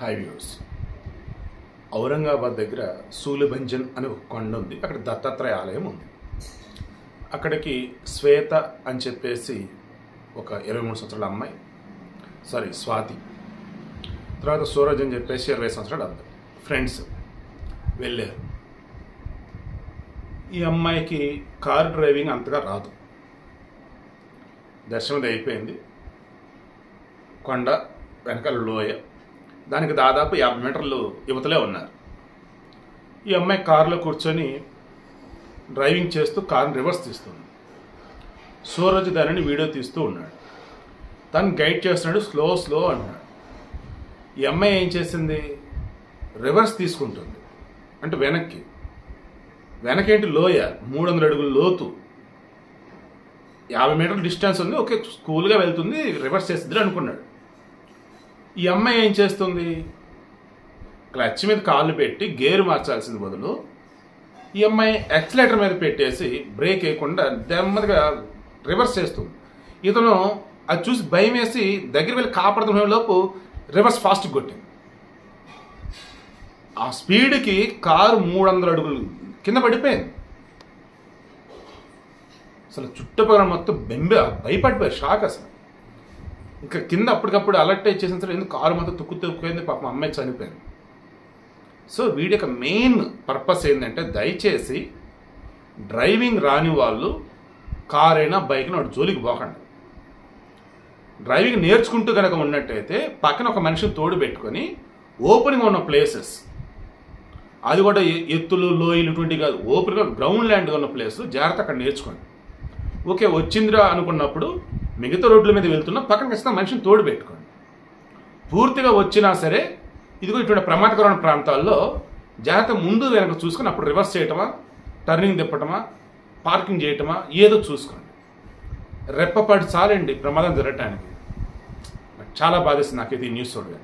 High views. Aurangabad దగ్గర సూలిభంజన్ అనే ఒక కొండ ఉంది. అక్కడ దత్తాత్రేయ ఆలయం ఉంది. అక్కడికి శ్వేత అని చెప్పేసి ఒక 23 సంవత్సరాల అమ్మాయి, స్వాతి, తర్వాత సూరజ్ అని చెప్పేసి 20 సంవత్సరాల అబ్బాయి ఫ్రెండ్స్ వెళ్ళారు. ఈ అమ్మాయికి కార్ డ్రైవింగ్ అంతగా రాదు. దర్శనం అయిపోయింది. కొండ వెనకాల లోయ, దానికి దాదాపు 50 మీటర్లు యువతలే ఉన్నారు. ఈ అమ్మాయి కారులో కూర్చొని డ్రైవింగ్ చేస్తూ కారుని రివర్స్ తీస్తుంది. సూరజ్ దానిని వీడియో తీస్తూ ఉన్నాడు. తను గైడ్ చేస్తున్నాడు, స్లో అంటున్నాడు. ఈ అమ్మాయి ఏం చేసింది, రివర్స్ తీసుకుంటుంది. అంటే వెనకేంటి లోయ, 300 అడుగుల లోతు, 50 మీటర్ల డిస్టెన్స్ ఉంది. ఓకే, కూల్గా వెళ్తుంది, రివర్స్ చేస్తుంది అనుకున్నాడు. ఈ అమ్మాయి ఏం చేస్తుంది, క్లచ్ మీద కాళ్ళు పెట్టి గేరు మార్చాల్సింది బదులు ఈ అమ్మాయి యాక్సిలేటర్ మీద పెట్టేసి బ్రేక్ వేయకుండా నెమ్మదిగా రివర్స్ చేస్తుంది. ఇతను అది చూసి భయం వేసి దగ్గర వెళ్ళి కాపాడుతున్న లోపు రివర్స్ ఫాస్ట్ కొట్టింది. ఆ స్పీడ్కి కారు 300 అడుగులు కింద పడిపోయింది. అసలు చుట్టుపక్కల మొత్తం భయపడిపోయారు, షాక్. అసలు ఇంకా కింద అప్పటికప్పుడు అలర్ట్ చేసిన సరే ఎందుకు కారు మొత్తం తుక్కుపోయింది, పాపం అమ్మాయి చనిపోయింది. సో వీడి యొక్క మెయిన్ పర్పస్ ఏంటంటే, దయచేసి డ్రైవింగ్ రాని వాళ్ళు కార్ అయినా బైక్ అయినా వాడు జోలికి పోకండి. డ్రైవింగ్ నేర్చుకుంటూ కనుక ఉన్నట్టయితే పక్కన ఒక మనిషిని తోడు పెట్టుకొని ఓపెన్గా ఉన్న ప్లేసెస్, అది కూడా ఎత్తులు లోయలు ఇటువంటివి కాదు, ఓపెన్గా గ్రౌండ్ ల్యాండ్గా ఉన్న ప్లేస్ జాగ్రత్త అక్కడ నేర్చుకోండి. ఓకే వచ్చిందిరా అనుకున్నప్పుడు మిగతా రోడ్ల మీద వెళ్తున్నా పక్కన ఖచ్చితంగా మనిషిని తోడు పెట్టుకోండి. పూర్తిగా వచ్చినా సరే ఇదిగో ఇటువంటి ప్రమాదకరమైన ప్రాంతాల్లో జాగ్రత్త ముందు వెనక చూసుకొని అప్పుడు రివర్స్ చేయటమా, టర్నింగ్ తిప్పటమా, పార్కింగ్ చేయటమా ఏదో చూసుకోండి. రెప్పపాటు చాలండి ప్రమాదం జరగటానికి. చాలా బాధేస్తుంది నాకైతే ఈ న్యూస్ చూడగా.